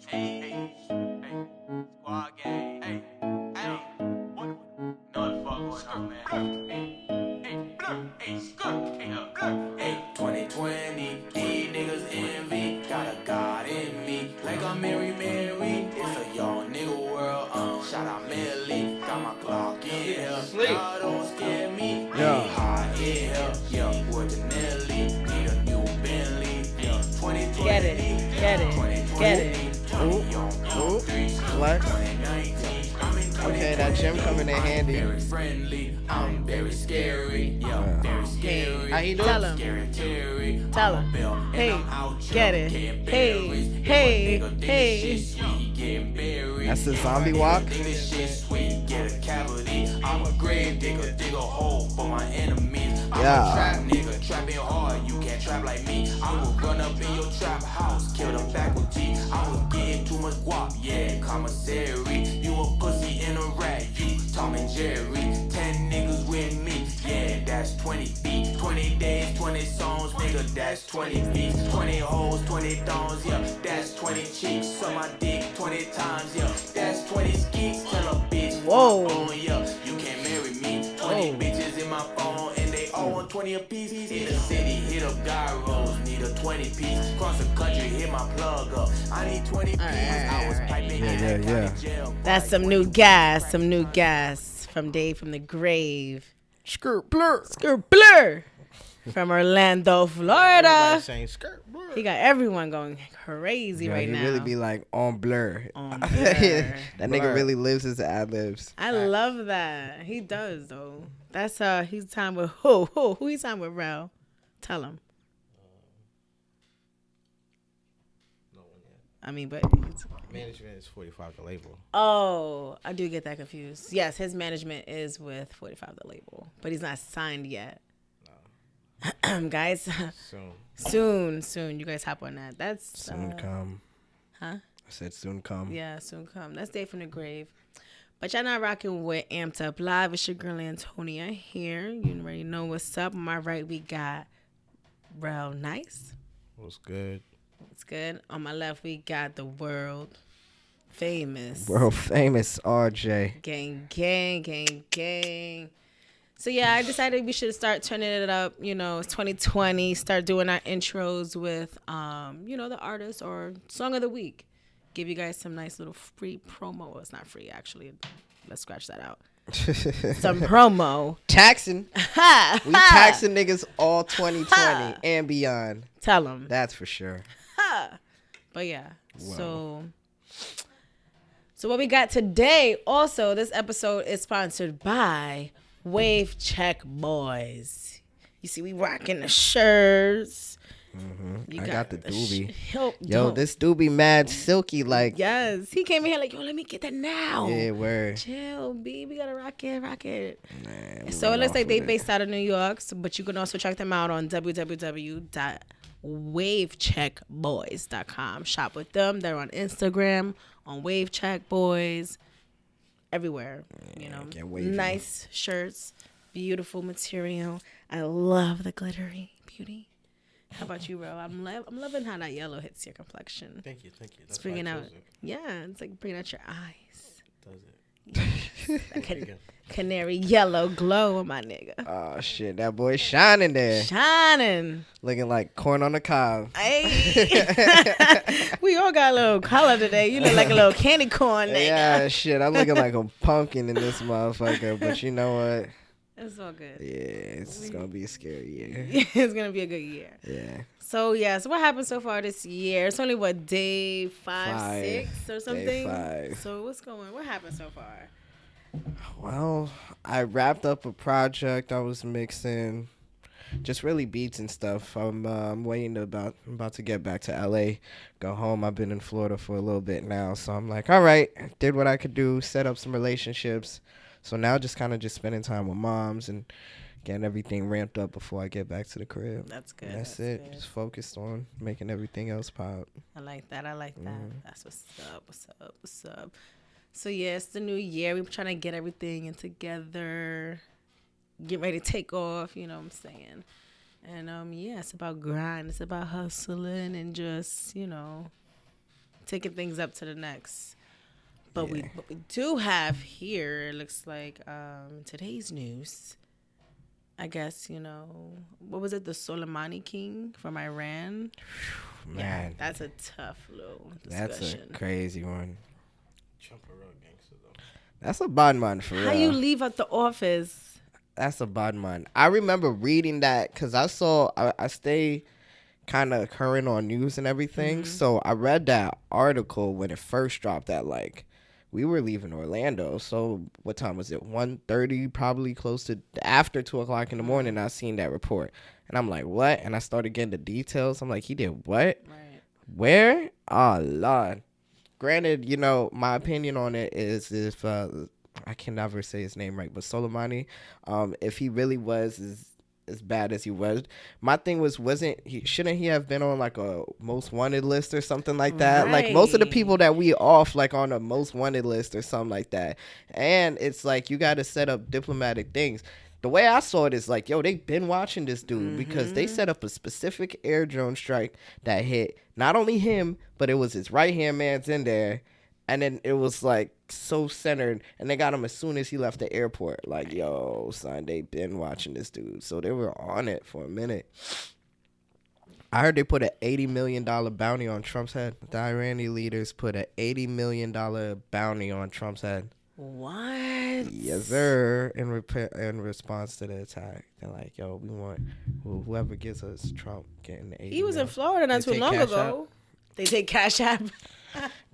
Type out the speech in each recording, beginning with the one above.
Hey, squad gang. Hey, what? No, the fuck going on, man? Hey, 2020, these niggas envy. Got a God in me, like I'm Mary. It's a young nigga world. Shout out Melly, got my clock in here. Y'all don't scare me. Yeah, hot in here. Yeah, with the Nelly, need a new Bentley. Yeah, 2020. Get it. Ooh, flex. Okay, that gym coming in handy. Very friendly, I'm very scary. Yeah, very scary. How you Tell doing? him. Tell him. Hey, get it. Hey. That's the zombie walk. Get a cavity. I'm a grave digger, dig a hole for my enemies. I'm Yeah. a trap nigga, trapping hard. You can't trap like me. I will run up in your trap house, kill the faculty. I was getting too much guap, yeah, commissary. You a pussy in a rat, you Tom and Jerry. 10 niggas with me, yeah, that's 20 feet. 20 days, 20 songs, nigga, that's 20 feet. 20 hoes, 20 thongs, yeah, that's 20 cheeks. Suck my dick 20 times, yeah, that's 20 skeets. Tell a bitch, Whoa. yeah, you can't marry me. 20 bitches in my phone, and they all want 20 a piece. In the city, hit up gyros, need a 20 piece. Cross the country, hit my plug up. I need 20 piece. I was piping in Yeah. jail. That's some new gas from Dave from the grave. Skirt blur. Skirt blur from Orlando, Florida. Saying skirt blur. He got everyone going crazy right he now. really be like on blur. On Blur. That nigga really lives his ad libs. I love that. He does though. That's he's time with who? Who he's time with, Rell? Tell him. No one yet. I mean, but Management is 45 the label. oh, I do get that confused. Yes, his management is with 45 the label, but he's not signed yet. Guys, soon. You guys hop on that. That's Soon come. Huh? I said soon come. Yeah, soon come. That's Dave from the grave. But y'all not rocking with Amped Up Live. It's your girl Antonia here. You already know what's up. On my right, we got Rell Nice. What's good? It's good. On my left, we got the world famous Arejeigh. gang. So yeah, I decided we should start turning it up. You know, it's 2020. Start doing our intros with, the artist or song of the week. Give you guys some nice little free promo. Well, it's not free actually. Let's scratch that out. Some promo. Taxing. We taxing niggas all 2020 and beyond. Tell them. That's for sure. But yeah, Wow. so what we got today, also, this episode is sponsored by Wave Check Boys. You see, we rocking the shirts. I got the doobie. Yo, Yo, this doobie mad silky like. Yes, he came in here like, yo, let me get that now. Yeah, word. Chill, B. We gotta rock it. Man, So it we looks off like they of it. based out of New York, but you can also check them out on www.wavecheckboys.com. Shop with them. They're on Instagram, on Wavecheck Boys, everywhere. You know, get wavy. nice shirts, beautiful material. I love the glittery beauty. How about you, Rell? I'm loving how that yellow hits your complexion. Thank you. It's That's bringing why I out, chose it. yeah, it's like bringing out your eyes. Does it? Canary yellow glow on my nigga. Oh shit, that boy shining there, Shining. looking like corn on the cob. Hey. We all got a little color today. You look like a little candy corn nigga. Yeah, shit, I'm looking like a pumpkin in this motherfucker. But you know what? It's all good. Yeah, it's gonna be a scary year. It's going to be a good year. Yeah. So what happened so far this year? It's only, day 5, 6 or something? Day 5. So what happened so far? Well, I wrapped up a project I was mixing, just really beats and stuff. I'm waiting about to get back to LA, go home. I've been in Florida for a little bit now, so I'm like, all right, did what I could do, set up some relationships. So now just kind of just spending time with moms and getting everything ramped up before I get back to the crib. That's good. And that's it. Good. Just focused on making everything else pop. I like that. That's what's up. So it's the new year. We're trying to get everything in together, get ready to take off. You know what I'm saying? And it's about grind. It's about hustling and just taking things up to the next. But Yeah. what we do have here, it looks like today's news. I guess, what was it? The Soleimani king from Iran. Man, Yeah, that's a tough little that's discussion. a crazy one. Trump a real gangster though. That's a bad man for real. How you leave out the office? That's a bad man. I remember reading that because I stay kind of current on news and everything. Mm-hmm. So I read that article when it first dropped that like we were leaving Orlando. So what time was it? 1:30, probably close to after 2:00 in the morning. I seen that report and I'm like, what? And I started getting the details. I'm like, he did what? Right. Where? Oh, Lord. Granted, my opinion on it is if I can never say his name right, but Soleimani, if he really was as bad as he was, my thing shouldn't he have been on like a most wanted list or something like that? Like most of the Right. people that we off like on a most wanted list or something like that. And it's like you got to set up diplomatic things. The way I saw it is like, yo, they've been watching this dude because they set up a specific air drone strike that hit not only him, but it was his right hand man's in there. And then it was like so centered, and they got him as soon as he left the airport. Like, yo, son, they been watching this dude, so they were on it for a minute. I heard they put an $80 million bounty on Trump's head. The Iranian leaders put an $80 million bounty on Trump's head. What? Yes, sir. In response to the attack, they're like, yo, we want whoever gives us Trump getting the $80 He was in million. Florida not They too take long Cash ago. They take Cash App.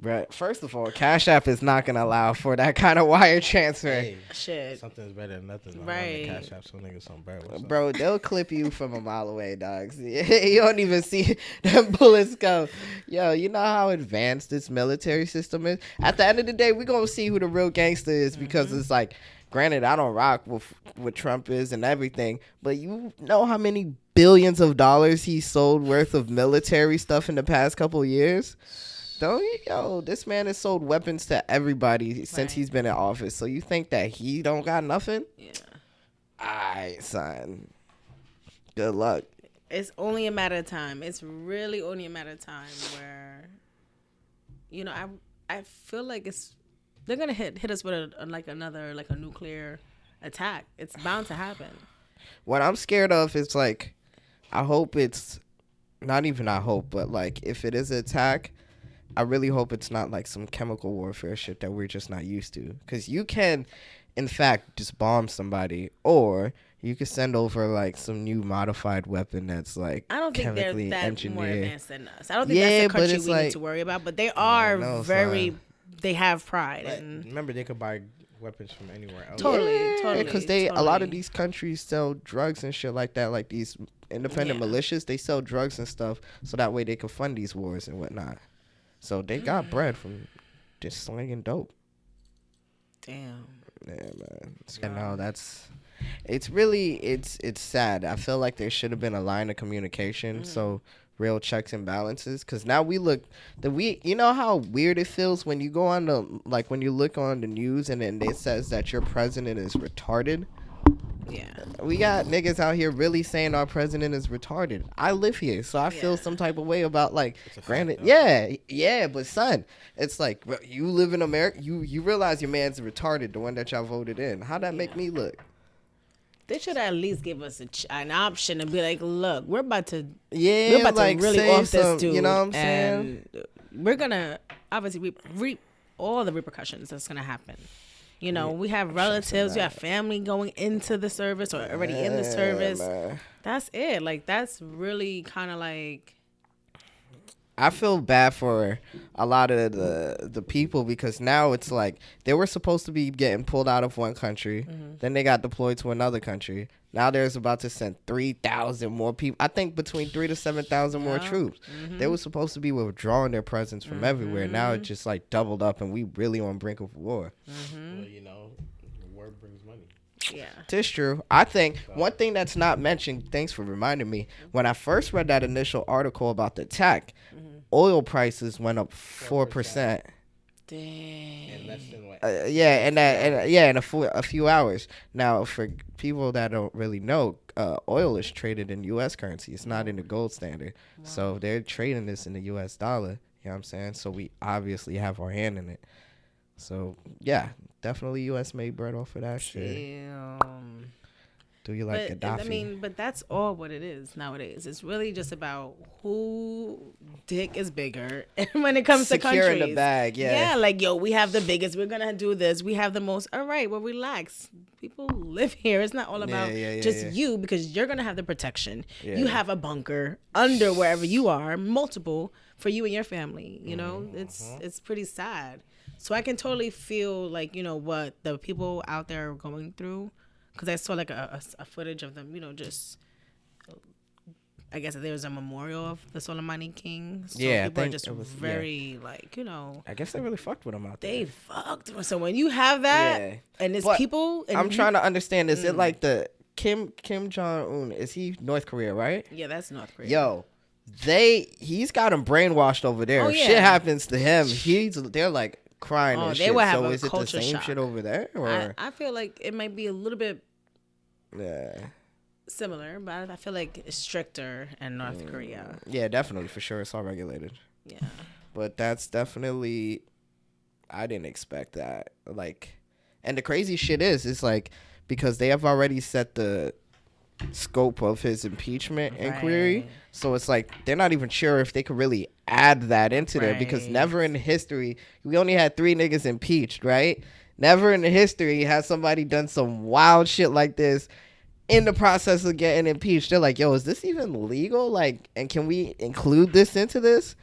But first of all, Cash App is not gonna allow for that kind of wire transfer. Hey, Shit. something's better than nothing. Right. Cash App, some niggas some bread. What's up? Bro, they'll clip you from a mile away, dogs. You don't even see them bullets go. Yo, you know how advanced this military system is? At the end of the day, we're going to see who the real gangster is because it's like, granted, I don't rock with what Trump is and everything, but you know how many billions of dollars he sold worth of military stuff in the past couple of years? Don't you? Yo, this man has sold weapons to everybody since Right. he's been in office. So you think that he don't got nothing? Yeah. Alright, son. Good luck. It's only a matter of time. It's really only a matter of time where, I feel like they're gonna hit us with a nuclear attack. It's bound to happen. What I'm scared of is like, I hope it's not even I hope, but like if it is an attack, I really hope it's not like some chemical warfare shit that we're just not used to. Because you can, in fact, just bomb somebody, or you could send over like some new modified weapon that's like I don't think they're chemically that engineered. more advanced than us. I don't think Yeah, that's the but country it's we need like- to worry about. But they are no, very. son. They have pride But and remember, they could buy weapons from anywhere else. Totally. Because a lot of totally. these countries sell drugs and shit like that. Like these independent Yeah. militias, they sell drugs and stuff, so that way they can fund these wars and whatnot. So they got bread from just slinging dope. damn. Yeah, man. And no, it's sad. I feel like there should have been a line of communication, so real checks and balances. Because now you know how weird it feels when you go on when you look on the news and then it says that your president is retarded. Yeah. We got niggas out here really saying our president is retarded. I live here, so I feel Yeah. some type of way about like. It's a fact, Granted, though. yeah, but son, it's like bro, you live in America. You realize your man's retarded, the one that y'all voted in. How'd that make me look? They should at least give us an option and be like, look, we're about to Yeah, we're about like to really say off this some- dude. You know what I'm saying? And we're gonna obviously reap all the repercussions that's gonna happen. We have relatives, we have family going into the service or already in the service. Man. That's it. Like that's really kind of like I feel bad for a lot of the people because now it's like they were supposed to be getting pulled out of one country, then they got deployed to another country. Now there's about to send 3,000 more people. I think between 3,000 to 7,000 more troops. They were supposed to be withdrawing their presence from everywhere. Now it's just like doubled up, and we really on brink of war. Well, war brings money. yeah. It's true. I think one thing that's not mentioned, thanks for reminding me, when I first read that initial article about the attack, oil prices went up 4%. Dang. And less than what? In a few hours. Now, for people that don't really know, oil is traded in U.S. currency. It's not in the gold standard. So they're trading this in the U.S. dollar. You know what I'm saying? So we obviously have our hand in it. So yeah, definitely U.S. made bread off of that shit. Damn. Do you like But Gaddafi? I mean, but that's all what it is nowadays. It's really just about who dick is bigger when it comes to countries. Securing the bag, yeah. Yeah, like, yo, we have the biggest. We're going to do this. We have the most. All right, well, relax. People live here. It's not all about you because you're going to have the protection. Yeah. You have a bunker under wherever you are, multiple for you and your family. You know, it's pretty sad. So I can totally feel like, you know, what the people out there are going through. Because I saw like a footage of them, you know, just, I guess there was a memorial of the Soleimani King. So yeah, people are just very like, you know. I guess they really fucked with him out there. They fucked with. So when you have that and it's people. And I'm trying to understand, is it like the Kim Jong-un, is he North Korea, right? Yeah, that's North Korea. Yo, he's got him brainwashed over there. If shit happens to him, they're like crying and shit. So is it the same shit over there? Or? I feel like it might be a little bit similar, but I feel like it's stricter in North Korea. Yeah, definitely, for sure. It's all regulated. Yeah. But that's definitely, I didn't expect that. Like, and the crazy shit is like, because they have already set the scope of his impeachment inquiry, so it's like they're not even sure if they could really add that into there, because never in history, we only had 3 niggas impeached, right? Never in the history has somebody done some wild shit like this in the process of getting impeached. They're like, yo, is this even legal? Like, and can we include this into this?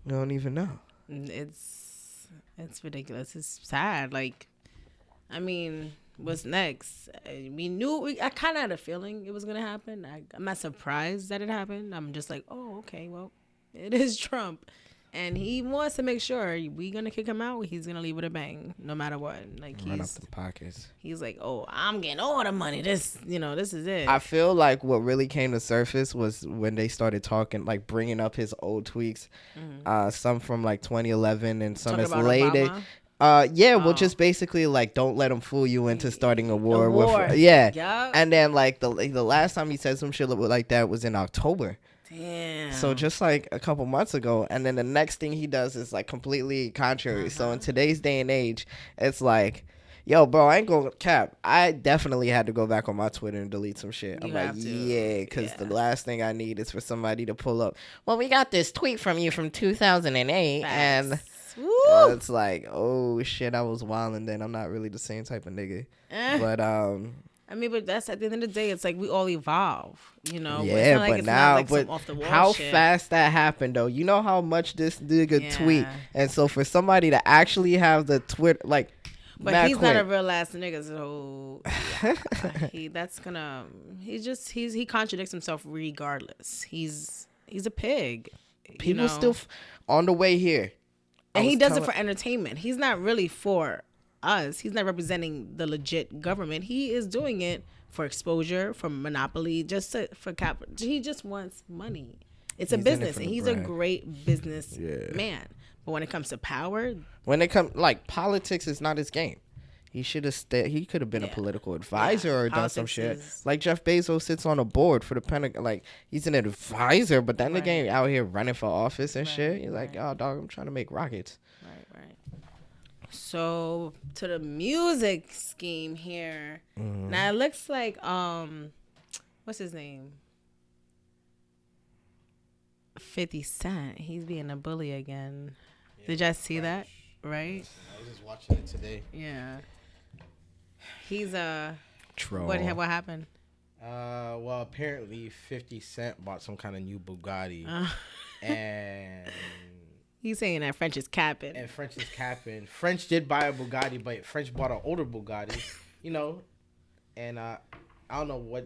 I don't even know. It's ridiculous. It's sad. Like, I mean, what's next? I kind of had a feeling it was going to happen. I'm not surprised that it happened. I'm just like, oh, okay, well, it is Trump. And he wants to make sure we going to kick him out. He's going to leave with a bang, no matter what. Like, run up the pockets. He's like, oh, I'm getting all the money. This is it. I feel like what really came to surface was when they started talking, like bringing up his old tweets, some from like 2011 and some as late. Well, just basically like, don't let them fool you into starting a war. With, yep. And then like the last time he said some shit like that was in October. Damn. So just like a couple months ago, and then the next thing he does is like completely contrary. So in today's day and age, it's like, yo, bro, I ain't gonna cap. I definitely had to go back on my Twitter and delete some shit. I'm like, because the last thing I need is for somebody to pull up, well, we got this tweet from you from 2008, and it's like, oh shit, I was wilding then. I'm not really the same type of nigga. But I mean, but that's at the end of the day, it's like we all evolve, you know? Yeah, it's not like but it's now, not like but some off the wall how shit. fast that happened, though. You know how much this nigga tweet, and so for somebody to actually have the Twitter, like, but he's not a real ass nigga, so he contradicts himself regardless. He's a pig. People still on the way here, and he does it for entertainment. He's not really for us. He's not representing the legit government. He is doing it for exposure, for monopoly, for capital. He just wants money. It's a business, and he's a great business man. But when it comes to power, like politics is not his game. He should have he could have been a political advisor or done some shit. Like Jeff Bezos sits on a board for the Pentagon. Like, he's an advisor, but that nigga ain't out here running for office and shit. He's like, oh, dog, I'm trying to make rockets. Right. So to the music scheme here. Now it looks like what's his name? 50 Cent. He's being a bully again. Did y'all see that? Right? I was just watching it today. Yeah. He's a troll. What happened? Well, apparently 50 Cent bought some kind of new Bugatti, and he's saying that French is capping. French did buy a Bugatti, but French bought an older Bugatti, you know, and I don't know.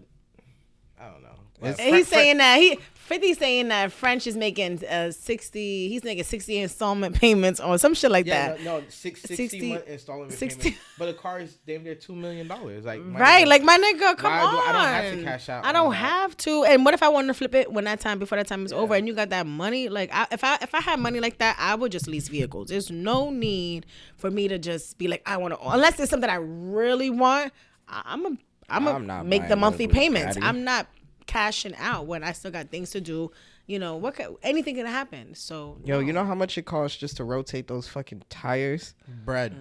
He's saying that 50 saying that French is making 60. He's making 60 installment payments or some shit like that. No, 60 month installment payments. But the car is damn near $2 million. Like, like my nigga, come on. I don't have to cash out. I don't have to. And what if I want to flip it before that time is over and you got that money? Like, if I had money like that, I would just lease vehicles. There's no need for me to just be like, I want to, unless it's something I really want. I'm gonna make the monthly payments. I'm not cashing out when I still got things to do. You know, anything can happen. So Yo, you know how much it costs just to rotate those fucking tires? Bread.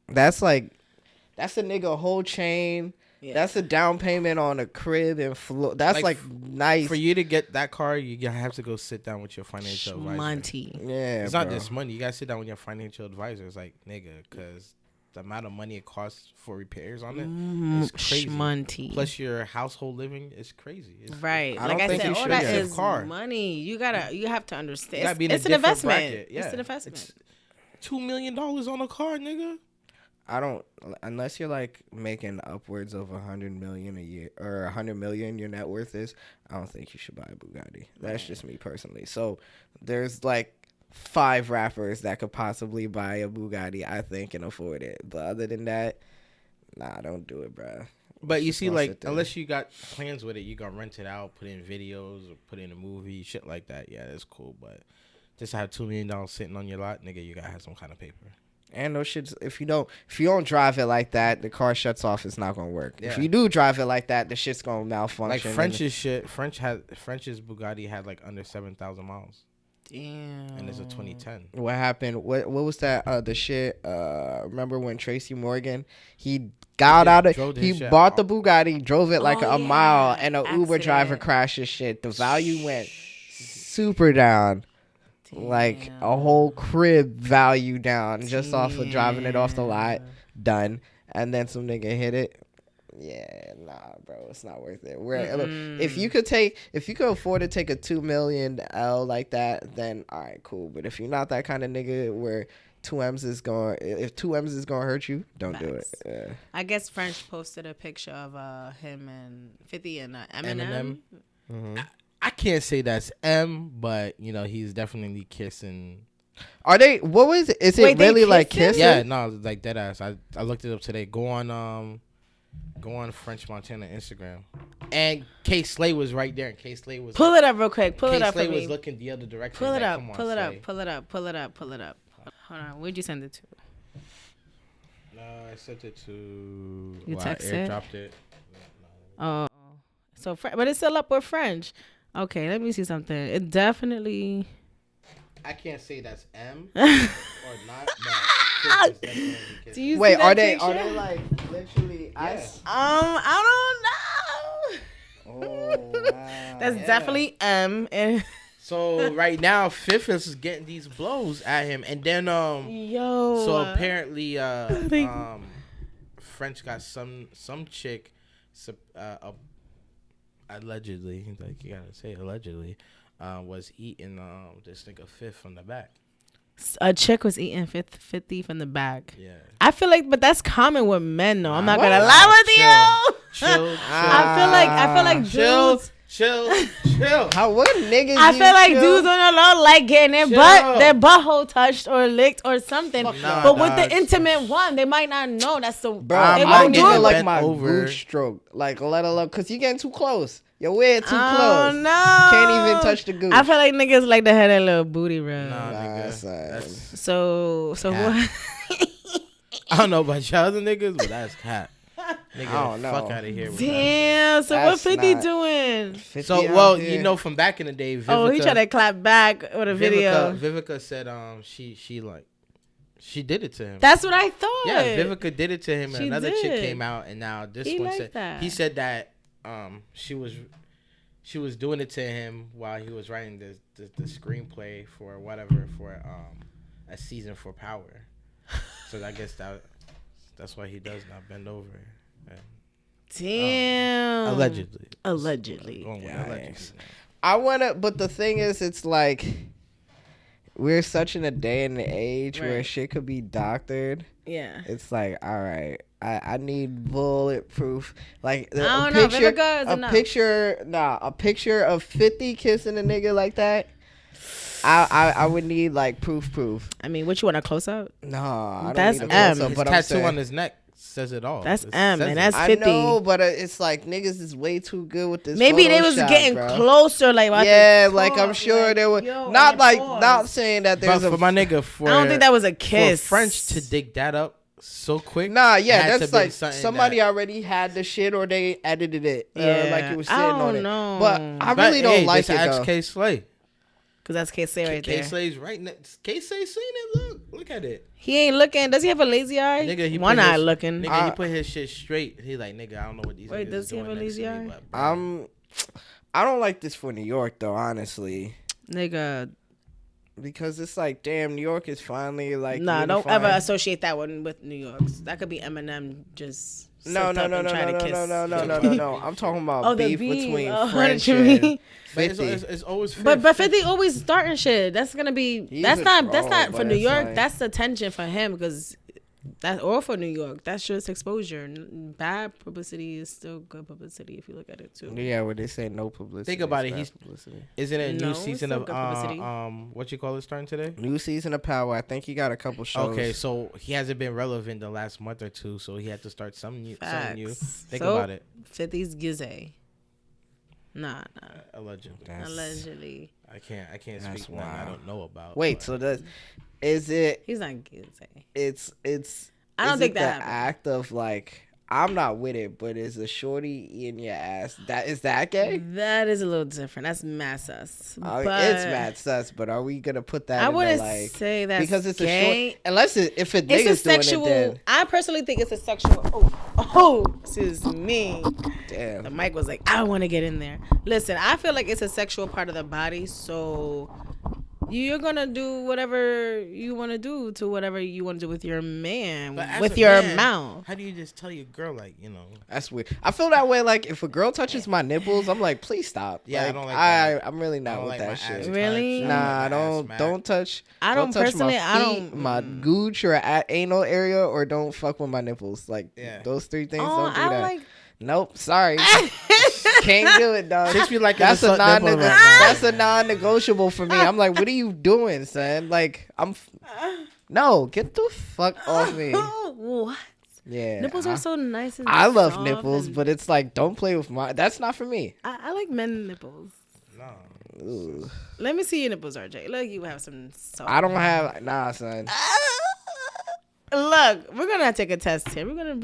That's a nigga whole chain. Yeah. That's a down payment on a crib and floor. That's like nice. For you to get that car, you have to go sit down with your financial advisor. Monty. Yeah, It's bro. not just money. You gotta sit down with your financial advisor. It's like, nigga, because the amount of money it costs for repairs on it is crazy. Monty. Plus your household living is crazy. Right. I Like don't I think said, you all should that get a is car. money. You have to understand. You gotta be in a It's an different investment. bracket. Yeah. It's an investment. It's $2 million on a car, nigga. I don't, unless you're like making upwards of 100 million a year or 100 million your net worth is, I don't think you should buy a Bugatti. That's just me personally. So there's like 5 rappers that could possibly buy a Bugatti, I think, and afford it. But other than that, nah, don't do it, bro. But you see, Just like, sit there. unless you got plans with it, you gonna rent it out, put in videos, or put in a movie, shit like that. Yeah, that's cool. But just to have $2 million sitting on your lot, nigga, you gotta have some kind of paper. And those shits, if you don't drive it like that, the car shuts off. It's not gonna work. Yeah. If you do drive it like that, the shit's gonna malfunction. Like French's shit, French's Bugatti had like under 7,000 miles, Damn. and it's a 2010. What happened? What was that? The shit. Remember when Tracy Morgan? He got out of. drove his He shit bought out. the Bugatti, drove it like Oh, a mile, yeah. and an Uber driver Accident. crashed his shit. The value went super down. Like a whole crib value down just off of driving it off the lot. Done. And then some nigga hit it. Yeah, nah, bro, it's not worth it. If you could afford to take a 2 million L like that, then all right, cool. But if you're not that kind of nigga where if 2M's is gonna hurt you, don't do it. Facts. Yeah. I guess French posted a picture of him and 50 and Eminem. I can't say that's M, but you know he's definitely kissing. Are they? What was it? Is Wait, it they really like kissing? kissing? Yeah, no, like dead ass. I looked it up today. Go on French Montana Instagram, and K Slay was right there. And K Slay was Pull it up real quick. Pull it up Slay for was me. looking the other direction. Pull it Like, up. come on, Pull it up. Slay. Pull it up. Pull it up. Pull it up. Hold on. Where'd you send it to? I sent it to. You I text it? airdropped it. Oh, so but it's still up with French. Okay, let me see something. It definitely. I can't say that's M or not. But Chris is definitely Do kissing. you see Wait, that are they picture? like literally? Yeah. I don't know. Oh wow. That's definitely M. And So right now, Fifth is getting these blows at him, and then yo. So apparently, French got some chick, allegedly, like you gotta say allegedly, was eating this nigga Fifth from the back. A chick was eating 50 from the back. Yeah. I feel like, but that's common with men, though. I'm not What? gonna lie with you. Chill. I feel like dudes. Chill. How what niggas? I you feel like chill? dudes on the low like getting their butthole touched or licked or something. Nah, but with dog. the intimate one, they might not know that's the. Bro, they I'm won't do getting it. like bent my over. gooch stroke, like let alone because you getting too close. You're way too Oh close. no! Can't even touch the gooch. I feel like niggas like to have that little booty rub. Nah, Nah, nigga. son. That's, So Yeah. what? I don't know about y'all other niggas, but that's cat. Nigga, I don't know. fuck out of here. With that Damn. So what That's 50 not- doing? 50 So, out well, here. you know, from back in the day, Vivica, Oh, he tried to clap back with a video. Vivica said, she did it to him. That's what I thought. Yeah, Vivica did it to him, and She another chick did. came out, and now this He one liked said that. he said that she was doing it to him while he was writing the screenplay for whatever for a season for Power. So I guess that's why he does not bend over. And, Damn. allegedly. Allegedly. Going with Yikes. allegedly. I wanna, but the thing is, it's like we're such in a day and age where Right. shit could be doctored. Yeah. It's like, all right, I need bulletproof. Like I don't know, Vivica is enough. a picture of 50 kissing a nigga like that. I would need like proof. I mean, what you want a close up? No, I don't That's need a M. close-up, His but I'm tattoo saying, on his neck says it all. That's It M, says and it. that's I 50. know, but it's like niggas is way too good with this. Maybe they was Photoshop, getting bro. closer, like about Yeah, to like I'm talk, sure like, there were yo, not and like pause. not saying that But there's for my nigga, for I don't think that was a for kiss. French to dig that up so quick. Nah, It yeah, had to that's be like something somebody that- already had the shit or they edited it. Yeah, Like it was I sitting don't on it. know. But I But, really don't like this it though. K Slay. Cause that's K-Slay right K there. Slay's right next. K Slay seen it. Look at it. He ain't looking. Does he have a lazy eye? Nigga, he One put eye his- looking. Nigga, he put his shit straight. He like, nigga, I don't know what these. Wait, niggas does is he have doing a next lazy to me, eye? but, bro, I don't like this for New York though, honestly. Nigga, Because it's like, damn, New York is finally like. nah, don't unifying. ever associate that one with New York. That could be Eminem just. No. I'm talking about Oh, the beef beef. between Oh, French what you and mean? but it's, 50. it's always. But 50 always starting shit. That's gonna be. He's That's a not troll, for but New it's York. like- That's the tension for him because that or for New York. That's just exposure. Bad publicity is still good publicity if you look at it too. Yeah, where they say no publicity. Think about it's it, bad he's- publicity. Isn't it a No, new it's season still of good publicity. what you call it starting today? New season of Power. I think he got a couple shows. Okay, so he hasn't been relevant the last month or two, so he had to start something new. Facts. Think So, about it. 50's Gizzy. Nah. Allegedly, That's- Allegedly. I can't That's speak nothing I wild. don't know about. Wait, but- so is it? He's not Gizzy. It's. I don't is think it that the happened. act of like. I'm not with it, but is a shorty in your ass? Is that gay? That is a little different. That's mad sus. It's But mad sus, but are we gonna put that? I in wouldn't the, like, say that's because it's gay. a short. Unless if a It's nigga's a doing sexual. it, then I personally think it's a sexual. Excuse me. damn. The mic was like, I want to get in there. Listen, I feel like it's a sexual part of the body, so you're gonna do whatever you want to do to whatever you want to do with your man, But as with a your man, mouth. How do you just tell your girl like That's weird. I feel that way. Like if a girl touches my nipples, I'm like, please stop. Yeah, I Like, don't like that. I'm really I not don't with like that my shit. ass Really? touch, I Nah, don't like my ass don't smack. touch. I don't don't touch personally. my I feet, don't. my gooch or anal area, or don't fuck with my nipples. Like Yeah. those three things. Oh, Don't do I that. like. Nope. Sorry. Can't do it, dog. Chicks be like That's a suck nipple non. right now. That's a non-negotiable for me. I'm like, what are you doing, son? Like, no, get the fuck off me. What? Yeah, Nipples are so nice and I love soft nipples, and- but it's like, don't play with my. That's not for me. I like men nipples. No. Ooh. Let me see your nipples, RJ. Look, you have some soft. I don't have son. Look, we're gonna take a test here. We're gonna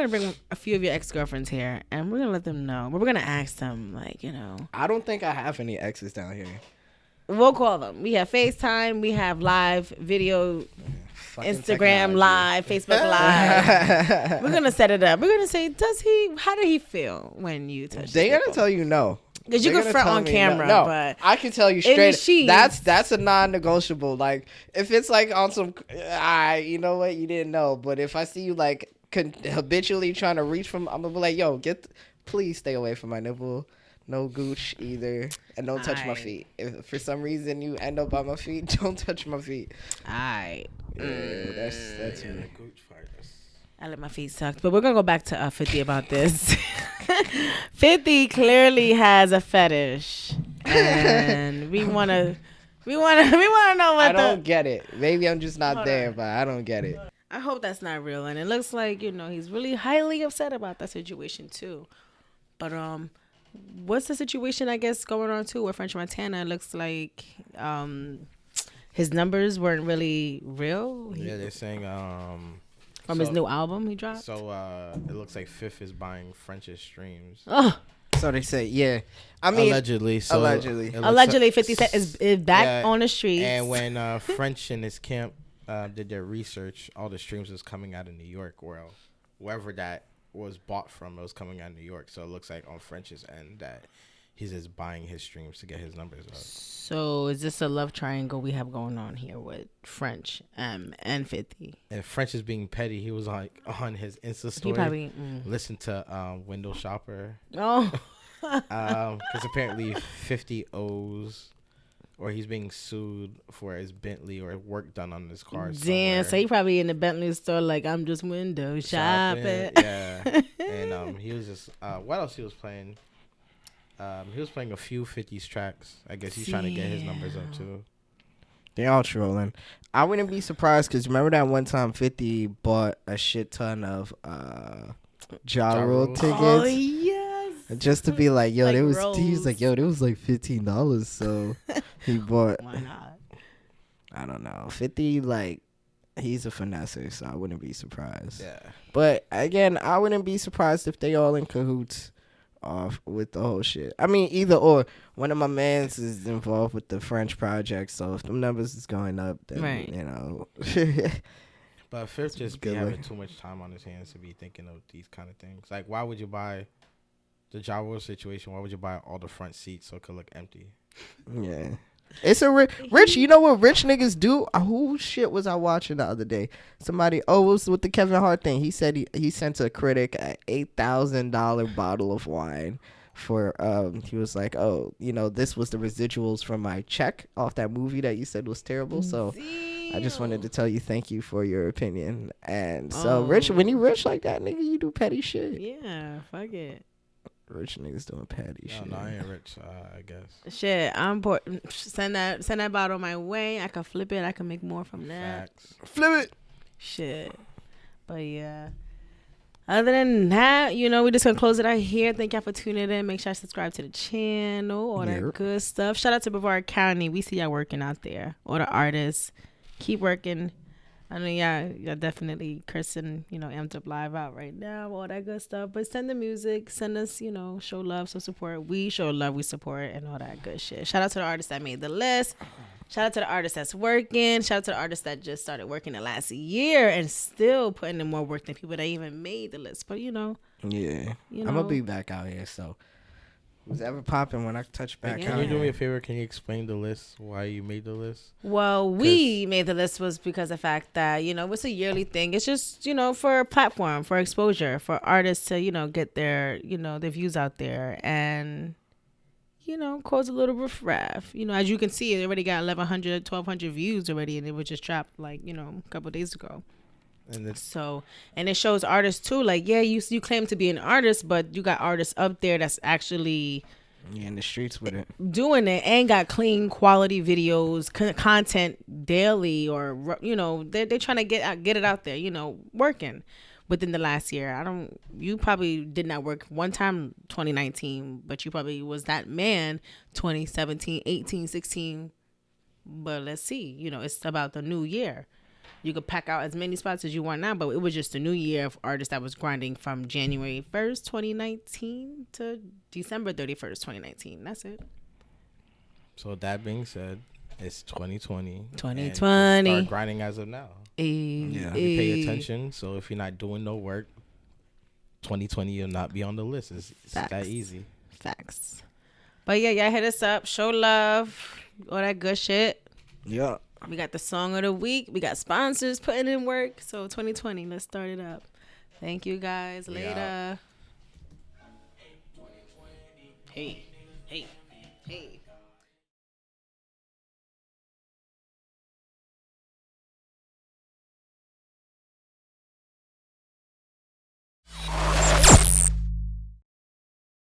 bring a few of your ex-girlfriends here, and we're gonna let them know. We're gonna ask them, like, I don't think I have any exes down here. we'll call them. We have FaceTime. We have live video, Fucking Instagram technology. Live, Facebook Live. We're gonna set it up. We're gonna say, how did he feel when you touched? They gonna tell you no. Because you They're can gonna front tell on me camera, no. but I can tell you in the straight. sheets- That's a non-negotiable. Like if it's like on some, you know what, you didn't know. But if I see you like habitually trying to reach from, I'm gonna be like, yo, please stay away from my nipple. No gooch either, and don't touch my Aight. feet. If for some reason you end up on my feet, don't touch my feet. I Yeah, that's Yeah, me. the gooch part, that's- I let my feet suck. But we're gonna go back to 50 about this. 50 clearly has a fetish, and we wanna know I what don't get it. Maybe I'm just not Hold there, on. but I don't get it. I hope that's not real, and it looks like he's really highly upset about that situation too. But what's the situation I guess going on too with French Montana? It looks like his numbers weren't really real. Yeah, they're saying From his new album he dropped. So it looks like Fifth is buying French's streams. Oh, So they say, yeah. I mean, Allegedly. So allegedly. it looks allegedly, like- 50 Cent is back Yeah, on the streets. And when French and his camp did their research, all the streams was coming out of New York, or wherever that was bought from, it was coming out of New York. So it looks like on French's end that he's just buying his streams to get his numbers up. So is this a love triangle we have going on here with French and 50? And French is being petty. He was like on his Insta He story. probably Listen to Window Shopper. oh Because apparently 50 owes, or he's being sued for his Bentley or work done on his car. damn. So he probably in the Bentley store like I'm just window shopping. Yeah. And he was just what else he was playing? He was playing a few 50s tracks. I guess he's trying to get his numbers up too. they all trolling. I wouldn't be surprised because remember that one time 50 bought a shit ton of Ja Rule Rule. tickets. Oh yes. Just to be like, yo, Like he was Rose. like, yo, it was like $15. So he bought, Why not? I don't know, 50, like, He's a finesser, so I wouldn't be surprised. Yeah. But again, I wouldn't be surprised if they all in cahoots off with the whole shit. I mean, either or. One of my mans is involved with the French project, so if the numbers is going up, then Right. you know. But Fifth just be good having look. too much time on his hands to be thinking of these kind of things. Like, why would you buy the Ja Rule situation? Why would you buy all the front seats so it could look empty? Yeah. It's a rich. You know what rich niggas do? Who shit was I watching the other day? Somebody. It was with the Kevin Hart thing. He said he sent a critic an $8,000 bottle of wine for. He was like, oh, you know, this was the residuals from my check off that movie that you said was terrible. So I just wanted to tell you thank you for your opinion. And so rich, when you rich like that, nigga, you do petty shit. Yeah, fuck it. Rich niggas doing petty shit. No, I ain't rich. I guess. Shit, I'm send that bottle my way. I can flip it. I can make more from that. Facts. Flip it. Shit. But yeah. Other than that, you know, we're just gonna close it out here. Thank y'all for tuning in. Make sure I subscribe to the channel, all that Yep. good stuff. Shout out to Brevard County. We see y'all working out there. All the artists. Keep working. I know y'all definitely cursing, you know, Amped Up Live out right now, all that good stuff. But send the music, send us, you know, show love, show support. We show love, we support, and all that good shit. Shout out to the artists that made the list. Shout out to the artist that's working. Shout out to the artist that just started working the last year and still putting in more work than people that even made the list. But, you know. Yeah. You I'm going know. to be back out here, so. Was ever popping when I touch back Yeah. Can out you do me here? a favor? Can you explain the list? Why you made the list? Well, we made the list was because of the fact that, you know, it's a yearly thing. It's just, you know, for a platform, for exposure, for artists to, you know, get their, you know, their views out there and, you know, cause a little riffraff. You know, as you can see, it already got 1,100, 1,200 views already, and it was just dropped, like, you know, a couple of days ago. And it's So, and it shows artists too. Like, yeah, you claim to be an artist, but you got artists up there that's actually Yeah, in the streets with it. doing it and got clean quality videos, content daily, or, you know, they're trying to get it out there. You know, working within the last year. You probably did not work one time 2019, but you probably was that man 2017, 18, 16. But let's see. You know, it's about the new year. You could pack out as many spots as you want now, but it was just a new year of artists that was grinding from January 1st, 2019 to December 31st, 2019. That's it. so that being said, it's 2020. and 2020. Start grinding as of now. Yeah. Pay attention. So if you're not doing no work, 2020 you'll not be on the list. It's that Facts. easy. Facts. But yeah, y'all hit us up. Show love. All that good shit. Yeah. We got the song of the week. We got sponsors putting in work. So 2020, let's start it up. Thank you guys. We Later. Hey. Hey.